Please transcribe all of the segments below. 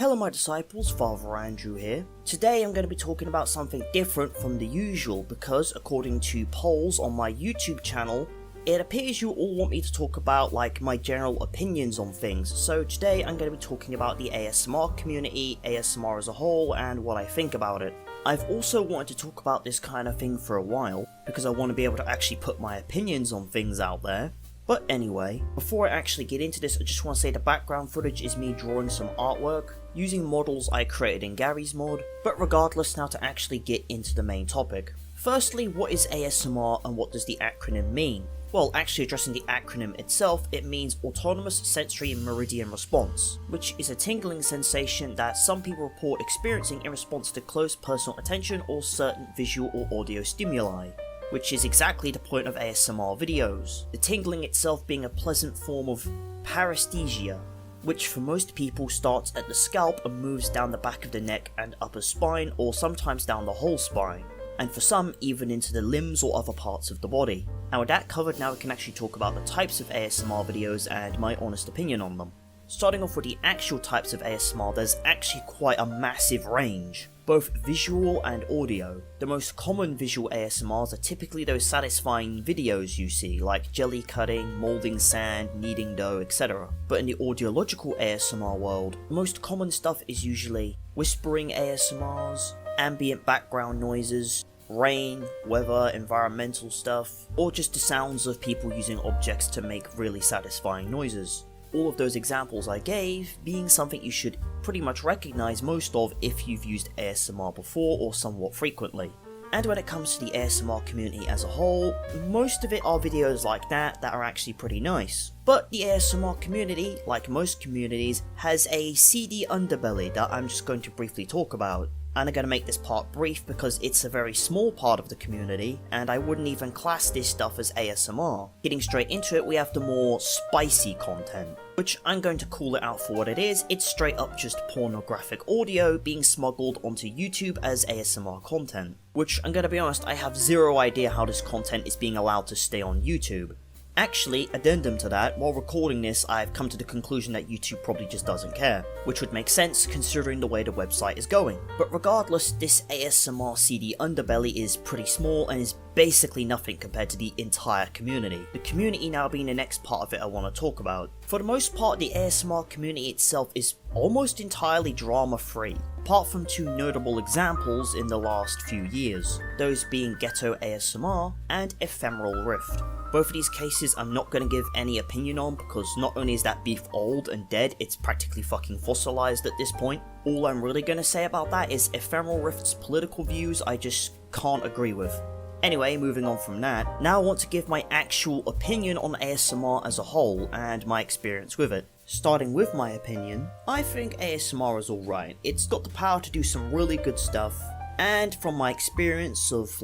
Hello my disciples, Father Andrew here. Today I'm going to be talking about something different from the usual because according to polls on my YouTube channel, it appears you all want me to talk about my general opinions on things. So today I'm going to be talking about the ASMR community, ASMR as a whole, and what I think about it. I've also wanted to talk about this kind of thing for a while because I want to be able to actually put my opinions on things out there. But anyway, before I actually get into this, I just want to say the background footage is me drawing some artwork using models I created in Garry's Mod, but regardless, now to actually get into the main topic. Firstly, what is ASMR and what does the acronym mean? Well, actually addressing the acronym itself, it means Autonomous Sensory Meridian Response, which is a tingling sensation that some people report experiencing in response to close personal attention or certain visual or audio stimuli, which is exactly the point of ASMR videos, the tingling itself being a pleasant form of paresthesia, which for most people starts at the scalp and moves down the back of the neck and upper spine, or sometimes down the whole spine, and for some even into the limbs or other parts of the body. And with that covered, now we can actually talk about the types of ASMR videos and my honest opinion on them. Starting off with the actual types of ASMR, there's actually quite a massive range, both visual and audio. The most common visual ASMRs are typically those satisfying videos you see, like jelly cutting, moulding sand, kneading dough, etc. But in the audiological ASMR world, the most common stuff is usually whispering ASMRs, ambient background noises, rain, weather, environmental stuff, or just the sounds of people using objects to make really satisfying noises. All of those examples I gave being something you should pretty much recognize most of if you've used ASMR before or somewhat frequently. And when it comes to the ASMR community as a whole, most of it are videos like that are actually pretty nice. But the ASMR community, like most communities, has a seedy underbelly that I'm just going to briefly talk about. And I'm going to make this part brief because it's a very small part of the community, and I wouldn't even class this stuff as ASMR. Getting straight into it, we have the more spicy content, which I'm going to call it out for what it is. It's straight up just pornographic audio being smuggled onto YouTube as ASMR content. Which, I'm going to be honest, I have zero idea how this content is being allowed to stay on YouTube. Actually, addendum to that, while recording this, I've come to the conclusion that YouTube probably just doesn't care, which would make sense considering the way the website is going. But regardless, this ASMR CD underbelly is pretty small and is basically nothing compared to the entire community. The community now being the next part of it I want to talk about. For the most part, the ASMR community itself is almost entirely drama-free, apart from two notable examples in the last few years, those being Ghetto ASMR and Ephemeral Rift. Both of these cases I'm not going to give any opinion on because not only is that beef old and dead, it's practically fucking fossilized at this point. All I'm really going to say about that is Ephemeral Rift's political views I just can't agree with. Anyway, moving on from that, now I want to give my actual opinion on ASMR as a whole and my experience with it. Starting with my opinion, I think ASMR is alright. It's got the power to do some really good stuff, and from my experience of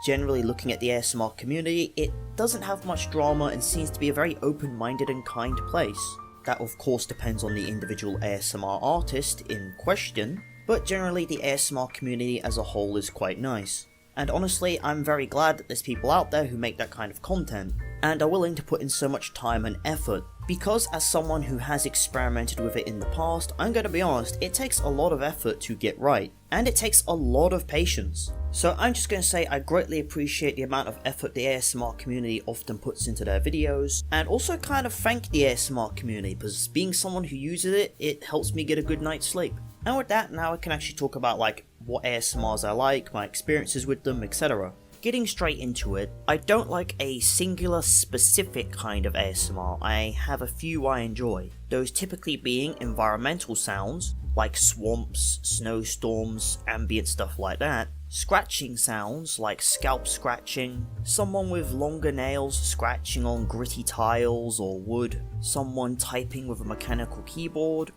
generally looking at the ASMR community, it doesn't have much drama and seems to be a very open-minded and kind place. That of course depends on the individual ASMR artist in question, but generally the ASMR community as a whole is quite nice. And honestly, I'm very glad that there's people out there who make that kind of content, and are willing to put in so much time and effort, because as someone who has experimented with it in the past, I'm going to be honest, it takes a lot of effort to get right, and it takes a lot of patience. So I'm just going to say I greatly appreciate the amount of effort the ASMR community often puts into their videos, and also kind of thank the ASMR community, because being someone who uses it, it helps me get a good night's sleep. And with that, now I can actually talk about what ASMRs I like, my experiences with them, etc. Getting straight into it, I don't like a singular specific kind of ASMR. I have a few I enjoy, those typically being environmental sounds, like swamps, snowstorms, ambient stuff like that, scratching sounds like scalp scratching, someone with longer nails scratching on gritty tiles or wood, someone typing with a mechanical keyboard,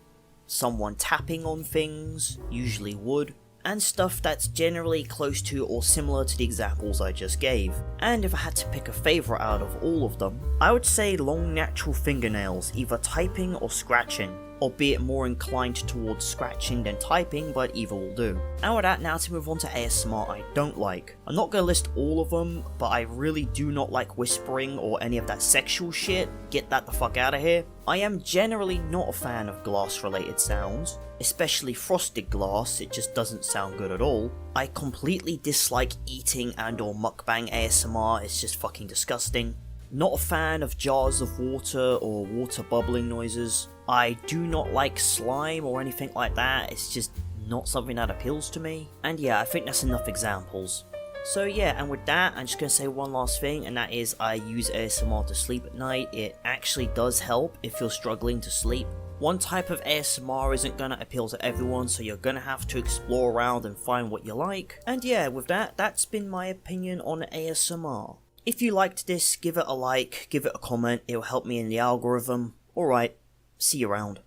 someone tapping on things, usually wood, and stuff that's generally close to or similar to the examples I just gave. And if I had to pick a favourite out of all of them, I would say long natural fingernails, either typing or scratching. albeit more inclined towards scratching than typing, but either will do. And with that, now to move on to ASMR I don't like. I'm not gonna list all of them, but I really do not like whispering or any of that sexual shit. Get that the fuck out of here. I am generally not a fan of glass related sounds, especially frosted glass. It just doesn't sound good at all. I completely dislike eating and or mukbang ASMR, it's just fucking disgusting. Not a fan of jars of water or water bubbling noises. I do not like slime or anything like that, it's just not something that appeals to me. And yeah, I think that's enough examples. So yeah, and with that, I'm just going to say one last thing, and that is I use ASMR to sleep at night. It actually does help if you're struggling to sleep. One type of ASMR isn't going to appeal to everyone, so you're going to have to explore around and find what you like. And yeah, with that, that's been my opinion on ASMR. If you liked this, give it a like, give it a comment, it'll help me in the algorithm. Alright, see you around.